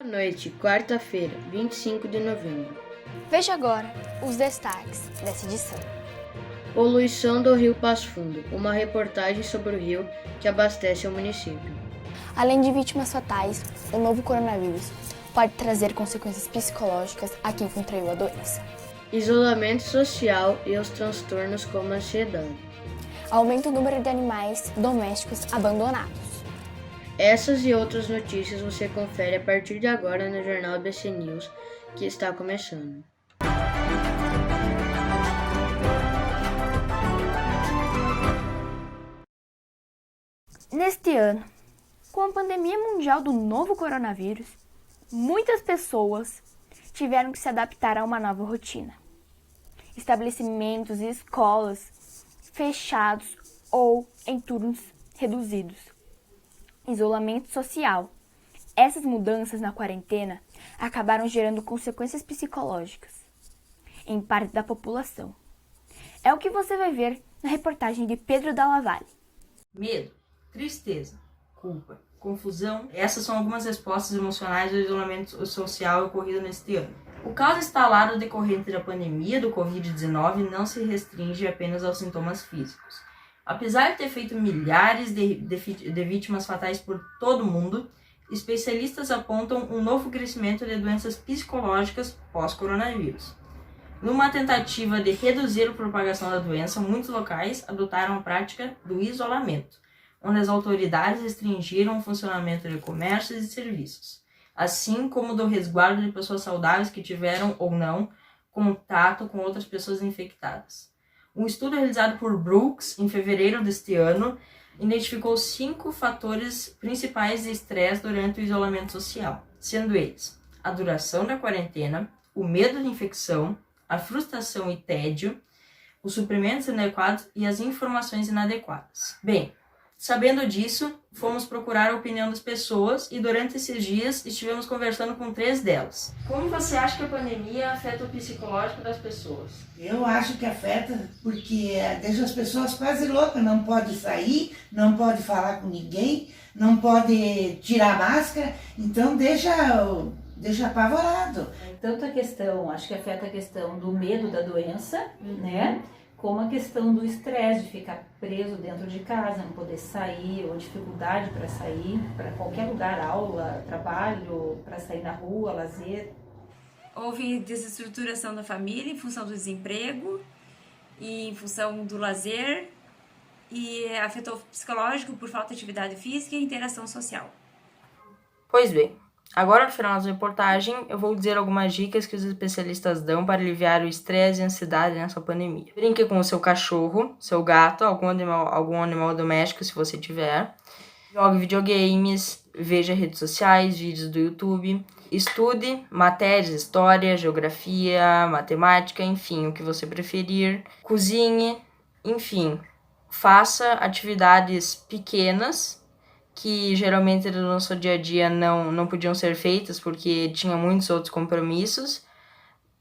Boa noite, quarta-feira, 25 de novembro. Veja agora os destaques dessa edição. Poluição do Rio Passo Fundo, uma reportagem sobre o rio que abastece o município. Além de vítimas fatais, o novo coronavírus pode trazer consequências psicológicas a quem contraiu a doença. Isolamento social e os transtornos como ansiedade. Aumenta o número de animais domésticos abandonados. Essas e outras notícias você confere a partir de agora no Jornal ABC News, que está começando. Neste ano, com a pandemia mundial do novo coronavírus, muitas pessoas tiveram que se adaptar a uma nova rotina. Estabelecimentos e escolas fechados ou em turnos reduzidos. Isolamento social. Essas mudanças na quarentena acabaram gerando consequências psicológicas em parte da população. É o que você vai ver na reportagem de Pedro Dalla Valle. Medo, tristeza, culpa, confusão. Essas são algumas respostas emocionais do isolamento social ocorrido neste ano. O caos instalado decorrente da pandemia do Covid-19 não se restringe apenas aos sintomas físicos. Apesar de ter feito milhares de vítimas fatais por todo o mundo, especialistas apontam um novo crescimento de doenças psicológicas pós-coronavírus. Numa tentativa de reduzir a propagação da doença, muitos locais adotaram a prática do isolamento, onde as autoridades restringiram o funcionamento de comércios e serviços, assim como do resguardo de pessoas saudáveis que tiveram ou não contato com outras pessoas infectadas. Um estudo realizado por Brooks em fevereiro deste ano identificou 5 fatores principais de estresse durante o isolamento social, sendo eles a duração da quarentena, o medo de infecção, a frustração e tédio, os suprimentos inadequados e as informações inadequadas. Bem, sabendo disso, fomos procurar a opinião das pessoas e durante esses dias estivemos conversando com 3 delas. Como você acha que a pandemia afeta o psicológico das pessoas? Eu acho que afeta porque deixa as pessoas quase loucas, não pode sair, não pode falar com ninguém, não pode tirar a máscara, então deixa apavorado. Tanto a questão, acho que afeta a questão do medo da doença, né? Como a questão do estresse, de ficar preso dentro de casa, não poder sair, ou dificuldade para sair, para qualquer lugar, aula, trabalho, para sair na rua, lazer. Houve desestruturação da família em função do desemprego e em função do lazer e afetou o psicológico por falta de atividade física e interação social. Pois bem, agora no final da reportagem eu vou dizer algumas dicas que os especialistas dão para aliviar o estresse e a ansiedade nessa pandemia. Brinque com o seu cachorro, seu gato, algum animal doméstico se você tiver. Jogue videogames, veja redes sociais, vídeos do YouTube. Estude matérias, história, geografia, matemática, enfim, o que você preferir. Cozinhe, enfim, faça atividades pequenas que geralmente no nosso dia a dia não podiam ser feitas porque tinha muitos outros compromissos,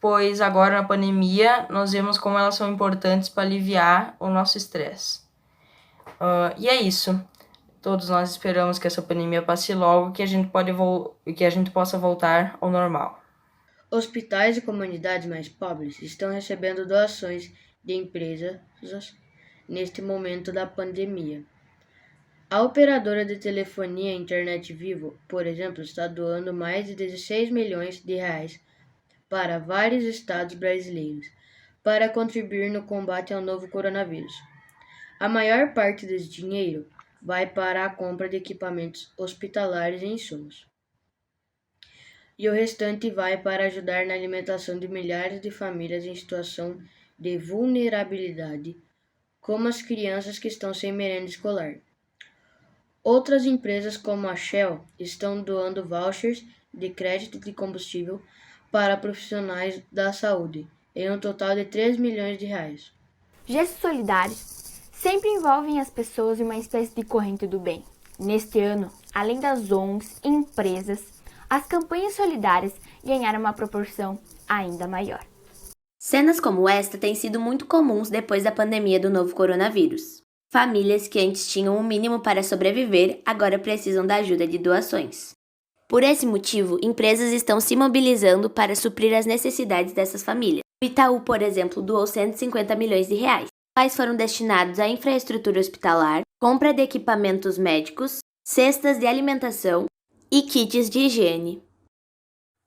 pois agora na pandemia nós vemos como elas são importantes para aliviar o nosso estresse. E é isso. Todos nós esperamos que essa pandemia passe logo e que a gente possa voltar ao normal. Hospitais e comunidades mais pobres estão recebendo doações de empresas neste momento da pandemia. A operadora de telefonia e internet Vivo, por exemplo, está doando mais de 16 milhões de reais para vários estados brasileiros para contribuir no combate ao novo coronavírus. A maior parte desse dinheiro vai para a compra de equipamentos hospitalares e insumos. E o restante vai para ajudar na alimentação de milhares de famílias em situação de vulnerabilidade, como as crianças que estão sem merenda escolar. Outras empresas como a Shell estão doando vouchers de crédito de combustível para profissionais da saúde, em um total de 3 milhões de reais. Gestos solidários sempre envolvem as pessoas em uma espécie de corrente do bem. Neste ano, além das ONGs e empresas, as campanhas solidárias ganharam uma proporção ainda maior. Cenas como esta têm sido muito comuns depois da pandemia do novo coronavírus. Famílias que antes tinham o mínimo para sobreviver agora precisam da ajuda de doações. Por esse motivo, empresas estão se mobilizando para suprir as necessidades dessas famílias. O Itaú, por exemplo, doou 150 milhões de reais. Quais foram destinados à infraestrutura hospitalar, compra de equipamentos médicos, cestas de alimentação e kits de higiene.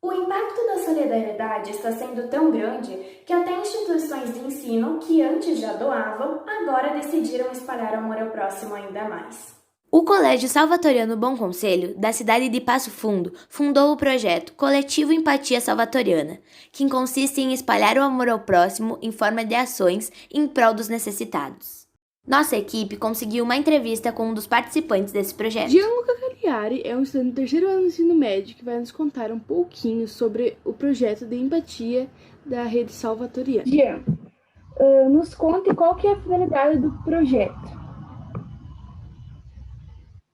O impacto da solidariedade está sendo tão grande que até instituições de ensino que antes já doavam, agora decidiram espalhar amor ao próximo ainda mais. O Colégio Salvatoriano Bom Conselho, da cidade de Passo Fundo, fundou o projeto Coletivo Empatia Salvatoriana, que consiste em espalhar o amor ao próximo em forma de ações em prol dos necessitados. Nossa equipe conseguiu uma entrevista com um dos participantes desse projeto. Gianluca Cagliari é um estudante do terceiro ano do ensino médio que vai nos contar um pouquinho sobre o projeto de empatia da rede salvatoriana. Gian, nos conte qual que é a finalidade do projeto.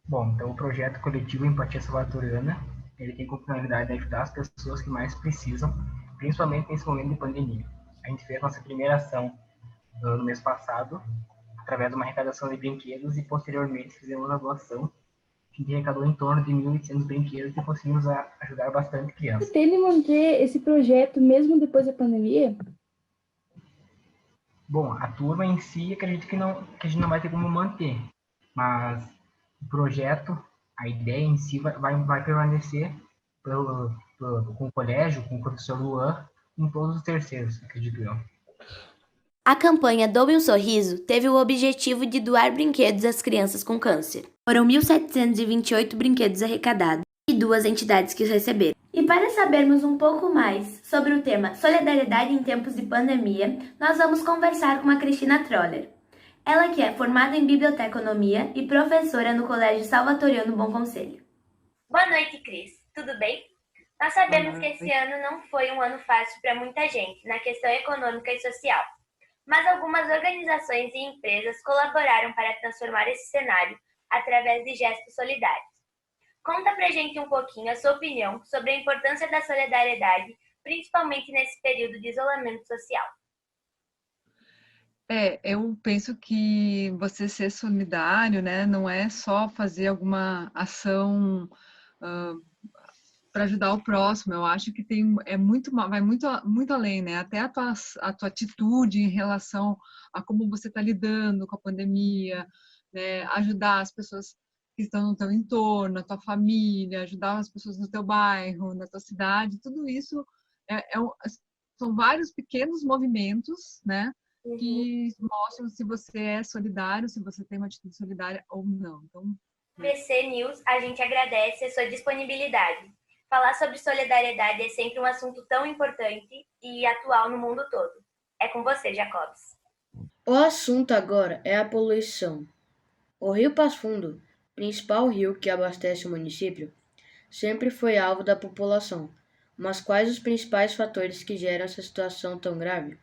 Bom, então o projeto Coletivo Empatia Salvatoriana, ele tem como finalidade ajudar as pessoas que mais precisam, principalmente nesse momento de pandemia. A gente fez nossa primeira ação no mês passado, através de uma arrecadação de brinquedos, e posteriormente fizemos uma doação que arrecadou em torno de 1.800 brinquedos e conseguimos ajudar bastante crianças. Pretende manter esse projeto mesmo depois da pandemia? Bom, a turma em si, acredito que a gente não vai ter como manter, mas o projeto, a ideia em si vai permanecer com o colégio, com o professor Luan, em todos os terceiros, acredito eu. A campanha Doe um Sorriso teve o objetivo de doar brinquedos às crianças com câncer. Foram 1.728 brinquedos arrecadados e 2 entidades que os receberam. E para sabermos um pouco mais sobre o tema Solidariedade em tempos de pandemia, nós vamos conversar com a Cristina Troller. Ela que é formada em Biblioteconomia e professora no Colégio Salvatoriano Bom Conselho. Boa noite, Cris. Tudo bem? Nós sabemos que esse ano não foi um ano fácil para muita gente na questão econômica e social, mas algumas organizações e empresas colaboraram para transformar esse cenário através de gestos solidários. Conta pra gente um pouquinho a sua opinião sobre a importância da solidariedade, principalmente nesse período de isolamento social. Eu penso que você ser solidário, né, não é só fazer alguma ação para ajudar o próximo. Eu acho que vai muito além, né? Até a tua atitude em relação a como você está lidando com a pandemia, né? Ajudar as pessoas que estão no teu entorno, a tua família, ajudar as pessoas no teu bairro, na tua cidade. Tudo isso são vários pequenos movimentos, né? Que mostram se você é solidário, se você tem uma atitude solidária ou não. Então, ABC News, a gente agradece a sua disponibilidade. Falar sobre solidariedade é sempre um assunto tão importante e atual no mundo todo. É com você, Jacobs. O assunto agora é a poluição. O Rio Passo Fundo, principal rio que abastece o município, sempre foi alvo da população. Mas quais os principais fatores que geram essa situação tão grave?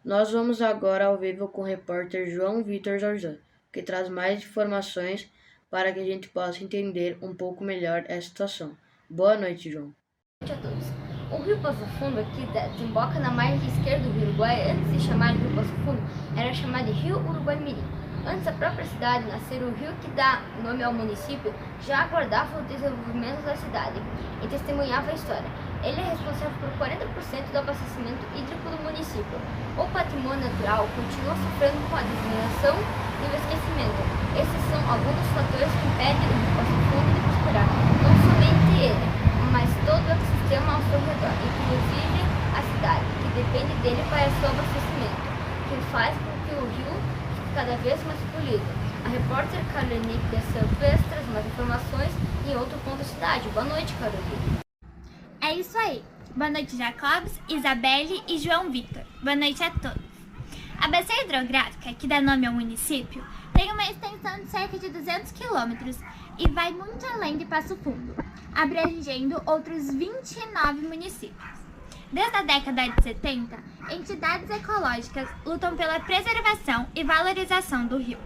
Nós vamos agora ao vivo com o repórter João Vitor Zorzan, que traz mais informações para que a gente possa entender um pouco melhor essa situação. Boa noite, João. Boa noite a todos. O Rio Passo Fundo, que desemboca na margem esquerda do Rio Uruguai, antes de chamar de Rio Passo Fundo, era chamado de Rio Uruguai Mirim. Antes da própria cidade nascer, o rio que dá nome ao município já aguardava o desenvolvimento da cidade e testemunhava a história. Ele é responsável por 40% do abastecimento hídrico do município. O patrimônio natural continua sofrendo com a deterioração e o esquecimento. Esses são alguns dos fatores que impedem o Rio Passo Fundo de prosperar. Não somente ele, mas todo o ecossistema ao seu redor, inclusive a cidade, que depende dele para seu abastecimento, que faz com que o rio fique cada vez mais poluído. A repórter Carolina Silvestre traz mais informações em outro ponto da cidade. Boa noite, Carolina. É isso aí. Boa noite, Jacobs, Isabelle e João Vitor. Boa noite a todos. A bacia hidrográfica, que dá nome ao município, tem uma extensão de cerca de 200 quilômetros e vai muito além de Passo Fundo, abrangendo outros 29 municípios. Desde a década de 70, entidades ecológicas lutam pela preservação e valorização do rio.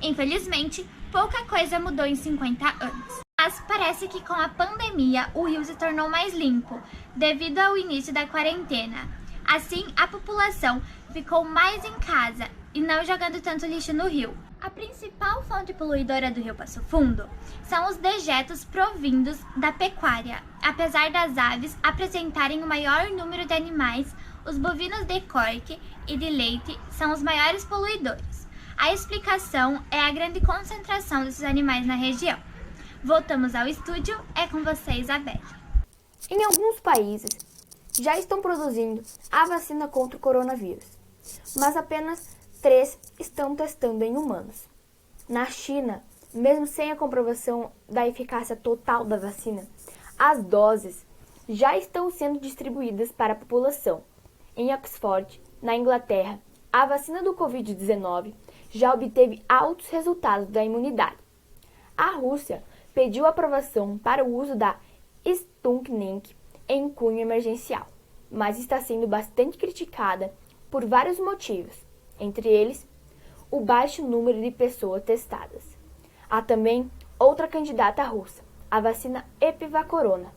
Infelizmente, pouca coisa mudou em 50 anos. Mas parece que com a pandemia o rio se tornou mais limpo, devido ao início da quarentena. Assim, a população ficou mais em casa e não jogando tanto lixo no rio. A A principal fonte poluidora do Rio Passo Fundo são os dejetos provindos da pecuária. Apesar das aves apresentarem o maior número de animais, os bovinos de corte e de leite são os maiores poluidores. A explicação é a grande concentração desses animais na região. Voltamos ao estúdio, é com você, Isabelle. Em alguns países, já estão produzindo a vacina contra o coronavírus, mas apenas 3 estão testando em humanos. Na China, mesmo sem a comprovação da eficácia total da vacina, as doses já estão sendo distribuídas para a população. Em Oxford, na Inglaterra, a vacina do Covid-19 já obteve altos resultados da imunidade. A Rússia pediu aprovação para o uso da Sputnik em cunho emergencial, mas está sendo bastante criticada por vários motivos, entre eles o baixo número de pessoas testadas. Há também outra candidata russa, a vacina Epivacorona,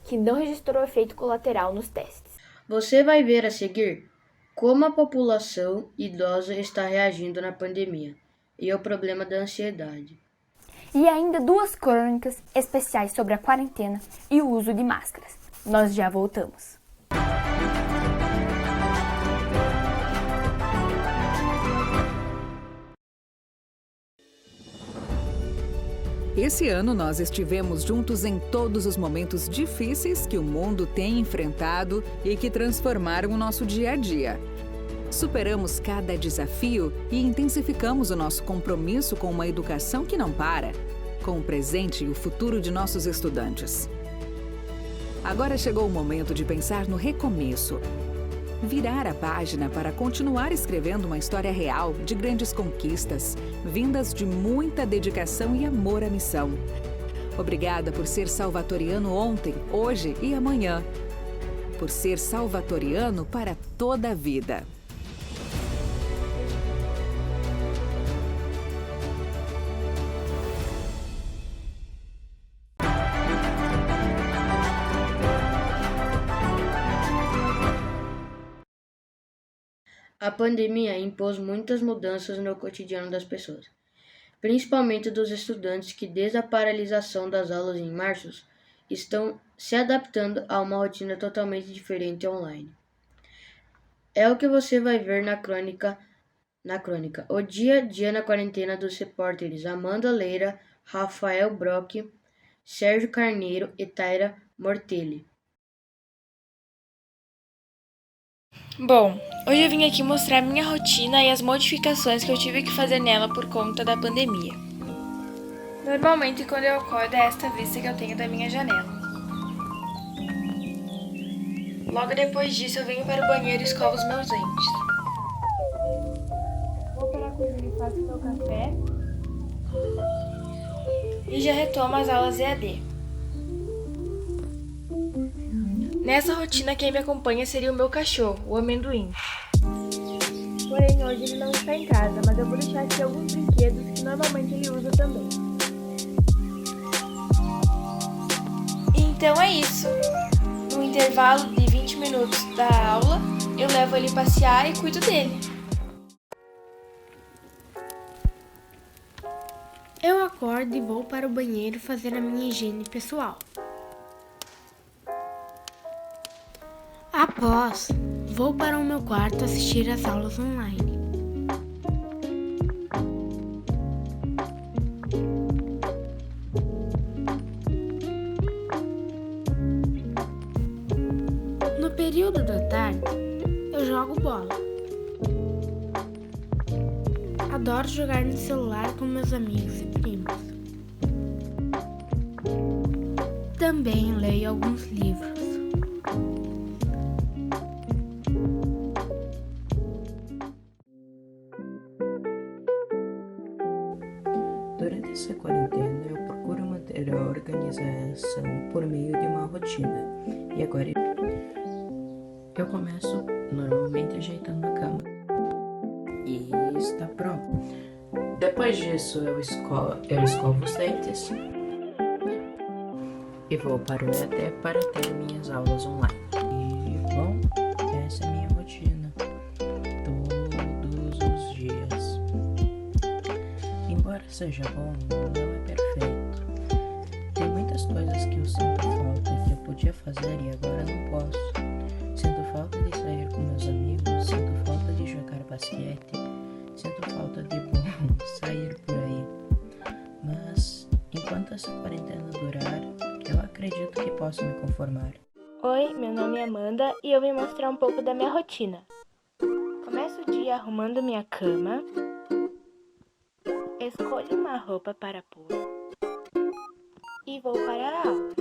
que não registrou efeito colateral nos testes. Você vai ver a seguir como a população idosa está reagindo na pandemia e ao problema da ansiedade. E ainda 2 crônicas especiais sobre a quarentena e o uso de máscaras. Nós já voltamos. Esse ano nós estivemos juntos em todos os momentos difíceis que o mundo tem enfrentado e que transformaram o nosso dia a dia. Superamos cada desafio e intensificamos o nosso compromisso com uma educação que não para, com o presente e o futuro de nossos estudantes. Agora chegou o momento de pensar no recomeço. Virar a página para continuar escrevendo uma história real de grandes conquistas, vindas de muita dedicação e amor à missão. Obrigada por ser salvatoriano ontem, hoje e amanhã. Por ser salvatoriano para toda a vida. A pandemia impôs muitas mudanças no cotidiano das pessoas, principalmente dos estudantes que, desde a paralisação das aulas em março, estão se adaptando a uma rotina totalmente diferente online. É o que você vai ver na crônica O Dia a Dia na Quarentena dos repórteres Amanda Leira, Rafael Brock, Sérgio Carneiro e Taira Mortelli. Bom, hoje eu vim aqui mostrar minha rotina e as modificações que eu tive que fazer nela por conta da pandemia. Normalmente, quando eu acordo, é esta vista que eu tenho da minha janela. Logo depois disso, eu venho para o banheiro e escovo os meus dentes. Vou para a cozinha e faço meu café. E já retomo as aulas EAD. Nessa rotina, quem me acompanha seria o meu cachorro, o Amendoim. Porém, hoje ele não está em casa, mas eu vou deixar aqui alguns brinquedos que normalmente ele usa também. Então é isso. No intervalo de 20 minutos da aula, eu levo ele passear e cuido dele. Eu acordo e vou para o banheiro fazer a minha higiene pessoal. Após, vou para o meu quarto assistir às aulas online. No período da tarde, eu jogo bola. Adoro jogar no celular com meus amigos e primos. Também leio alguns livros. Durante essa quarentena, eu procuro manter a organização por meio de uma rotina. E agora eu começo normalmente ajeitando a cama. E está pronto. Depois disso, eu escovo os dentes e vou para o EAD para ter minhas aulas online. E, bom, essa é a minha rotina. Todos os dias. seja bom, não é perfeito. Tem muitas coisas que eu sinto falta e que eu podia fazer e agora não posso. Sinto falta de sair com meus amigos, sinto falta de jogar basquete, sinto falta de, sair por aí. Mas, enquanto essa quarentena durar, eu acredito que posso me conformar. Oi, meu nome é Amanda e eu vim mostrar um pouco da minha rotina. Começo o dia arrumando minha cama, escolho uma roupa para pôr e vou para a aula.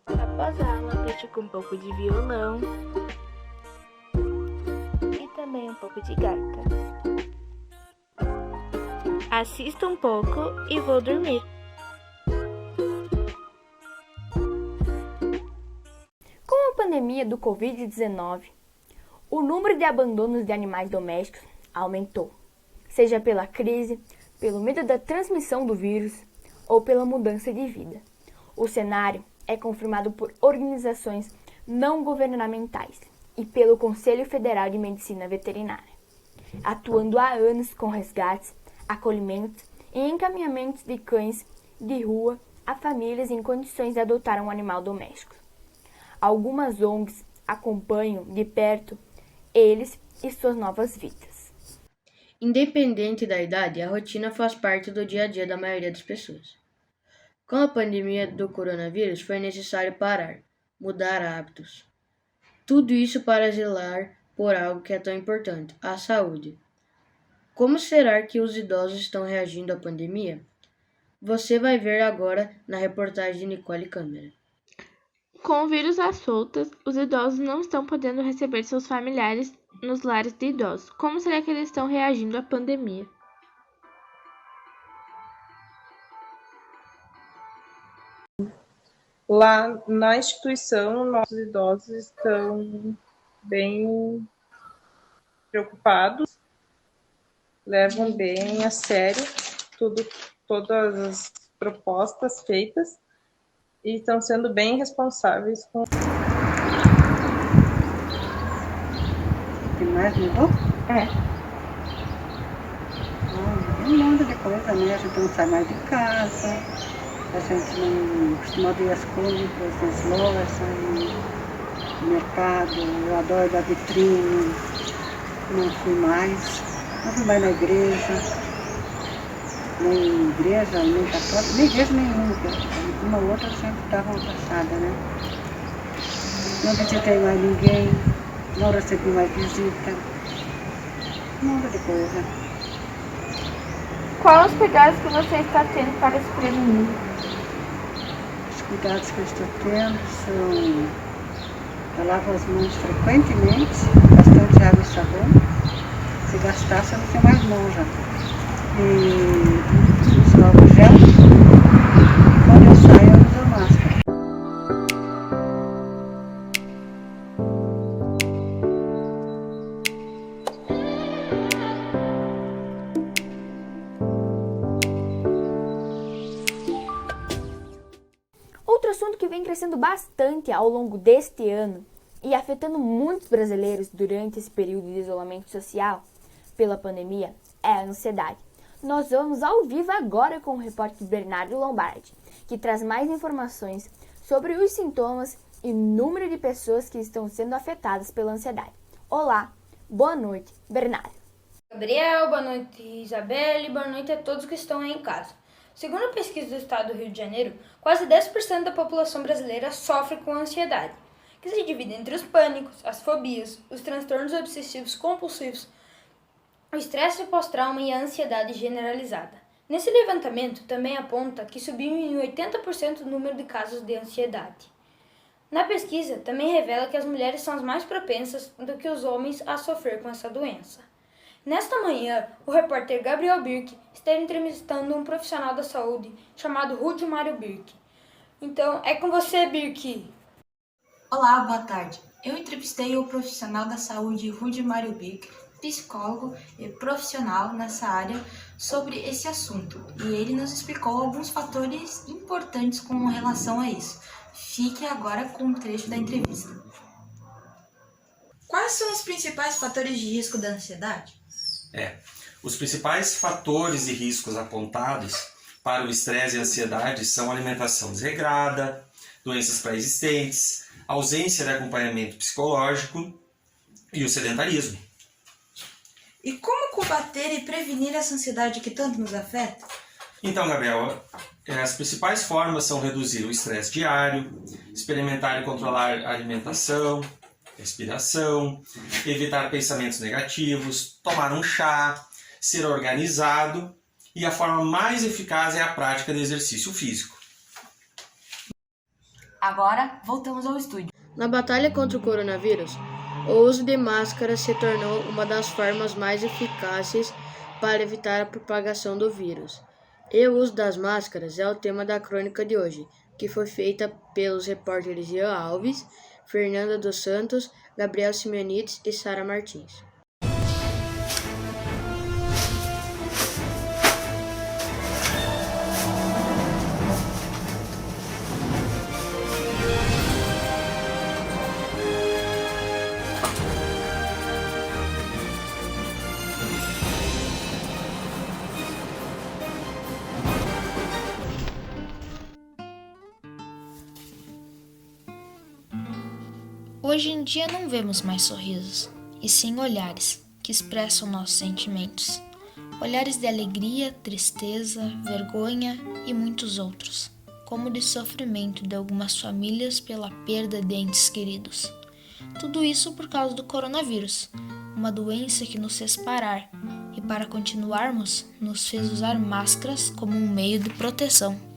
Após a aula, pratico um pouco de violão e também um pouco de gaita. Assisto um pouco e vou dormir. Com a pandemia do Covid-19, o número de abandonos de animais domésticos aumentou, seja pela crise, pelo medo da transmissão do vírus ou pela mudança de vida. O cenário é confirmado por organizações não governamentais e pelo Conselho Federal de Medicina Veterinária, atuando há anos com resgates, acolhimentos e encaminhamentos de cães de rua a famílias em condições de adotar um animal doméstico. Algumas ONGs acompanham de perto eles e suas novas vidas. Independente da idade, a rotina faz parte do dia a dia da maioria das pessoas. Com a pandemia do coronavírus, foi necessário parar, mudar hábitos. Tudo isso para zelar por algo que é tão importante, a saúde. Como será que os idosos estão reagindo à pandemia? Você vai ver agora na reportagem de Nicole Câmara. Com o vírus às soltas, os idosos não estão podendo receber seus familiares nos lares de idosos. Como será que eles estão reagindo à pandemia? Lá na instituição, nossos idosos estão bem preocupados, levam bem a sério todas as propostas feitas e estão sendo bem responsáveis com... que mais mudou? Um monte de coisa, né? A gente não sai mais de casa, a gente não costuma ver as compras nas lojas, no mercado. Eu adoro ir na vitrine, não fui mais na igreja, nem católica, nem igreja nenhuma, uma ou outra sempre estava passada, né? Não visitei mais ninguém, não recebi mais visita, um monte de coisa. Quais os cuidados que você está tendo para se prevenir? Os cuidados que eu estou tendo são: eu lavo as mãos frequentemente, bastante água e sabão. Se gastar, você não tem mais mão já. E uso álcool gel. E quando eu saio, eu uso a máscara. Outro assunto que vem crescendo bastante ao longo deste ano e afetando muitos brasileiros durante esse período de isolamento social pela pandemia é a ansiedade. Nós vamos ao vivo agora com o repórter Bernardo Lombardi, que traz mais informações sobre os sintomas e número de pessoas que estão sendo afetadas pela ansiedade. Olá, boa noite, Bernardo. Gabriel, boa noite, Isabelle, boa noite a todos que estão aí em casa. Segundo a pesquisa do estado do Rio de Janeiro, quase 10% da população brasileira sofre com ansiedade, que se divide entre os pânicos, as fobias, os transtornos obsessivos compulsivos, o estresse pós-trauma e a ansiedade generalizada. Nesse levantamento também aponta que subiu em 80% o número de casos de ansiedade. Na pesquisa também revela que as mulheres são as mais propensas do que os homens a sofrer com essa doença. Nesta manhã, o repórter Gabriel Birk esteve entrevistando um profissional da saúde chamado Rúdio Mário Birk. Então, é com você, Birk. Olá, boa tarde. Eu entrevistei o profissional da saúde Rúdio Mário Birk, psicólogo e profissional nessa área, sobre esse assunto. E ele nos explicou alguns fatores importantes com relação a isso. Fique agora com um trecho da entrevista. Quais são os principais fatores de risco da ansiedade? Os principais fatores e riscos apontados para o estresse e a ansiedade são alimentação desregrada, doenças pré-existentes, ausência de acompanhamento psicológico e o sedentarismo. E como combater e prevenir essa ansiedade que tanto nos afeta? Então, Gabriel, as principais formas são reduzir o estresse diário, experimentar e controlar a alimentação, respiração, evitar pensamentos negativos, tomar um chá, ser organizado, e a forma mais eficaz é a prática de exercício físico. Agora, voltamos ao estúdio. Na batalha contra o coronavírus, o uso de máscaras se tornou uma das formas mais eficazes para evitar a propagação do vírus. E o uso das máscaras é o tema da crônica de hoje, que foi feita pelos repórteres Ian Alves, Fernanda dos Santos, Gabriel Simeonides e Sara Martins. Hoje em dia não vemos mais sorrisos, e sim olhares que expressam nossos sentimentos. Olhares de alegria, tristeza, vergonha e muitos outros, como de sofrimento de algumas famílias pela perda de entes queridos. Tudo isso por causa do coronavírus, uma doença que nos fez parar e, para continuarmos, nos fez usar máscaras como um meio de proteção.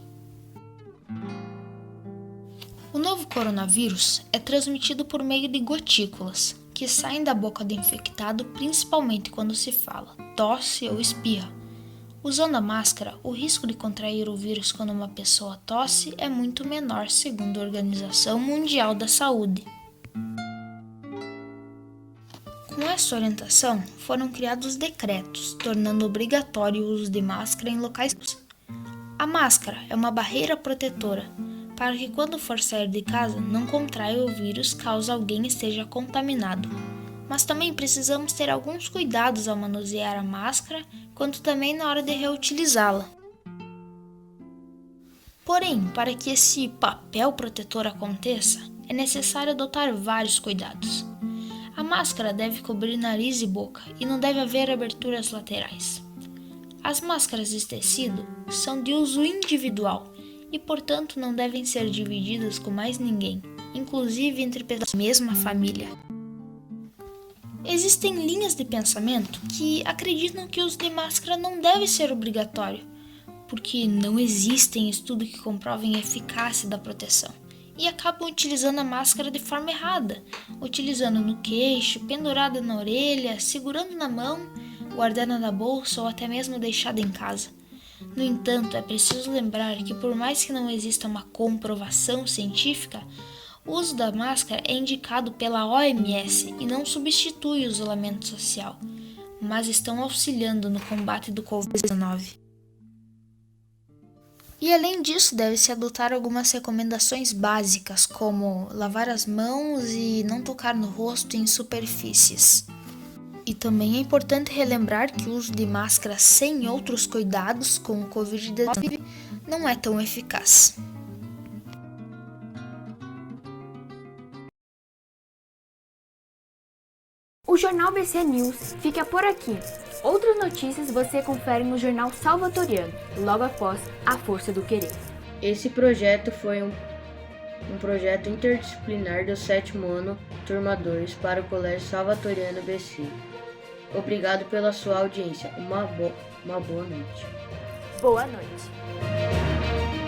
O novo coronavírus é transmitido por meio de gotículas, que saem da boca do infectado principalmente quando se fala, tosse ou espirra. Usando a máscara, o risco de contrair o vírus quando uma pessoa tosse é muito menor, segundo a Organização Mundial da Saúde. Com essa orientação, foram criados decretos, tornando obrigatório o uso de máscara em locais públicos. A máscara é uma barreira protetora, para que quando for sair de casa não contraia o vírus caso alguém esteja contaminado. Mas também precisamos ter alguns cuidados ao manusear a máscara, quanto também na hora de reutilizá-la. Porém, para que esse papel protetor aconteça, é necessário adotar vários cuidados. A máscara deve cobrir nariz e boca e não deve haver aberturas laterais. As máscaras de tecido são de uso individual e, portanto, não devem ser divididas com mais ninguém, inclusive entre pessoas da mesma família. Existem linhas de pensamento que acreditam que o uso de máscara não deve ser obrigatório, porque não existem estudos que comprovem a eficácia da proteção, e acabam utilizando a máscara de forma errada, utilizando no queixo, pendurada na orelha, segurando na mão, guardando na bolsa ou até mesmo deixada em casa. No entanto, é preciso lembrar que, por mais que não exista uma comprovação científica, o uso da máscara é indicado pela OMS e não substitui o isolamento social, mas estão auxiliando no combate do Covid-19. E além disso, deve-se adotar algumas recomendações básicas, como lavar as mãos e não tocar no rosto em superfícies. E também é importante relembrar que o uso de máscara sem outros cuidados com o Covid-19 não é tão eficaz. O Jornal BC News fica por aqui. Outras notícias você confere no Jornal Salvatoriano, logo após A Força do Querer. Esse projeto foi um projeto interdisciplinar do 7º ano, turma 2, para o Colégio Salvatoriano BC. Obrigado pela sua audiência. Uma boa noite. Boa noite.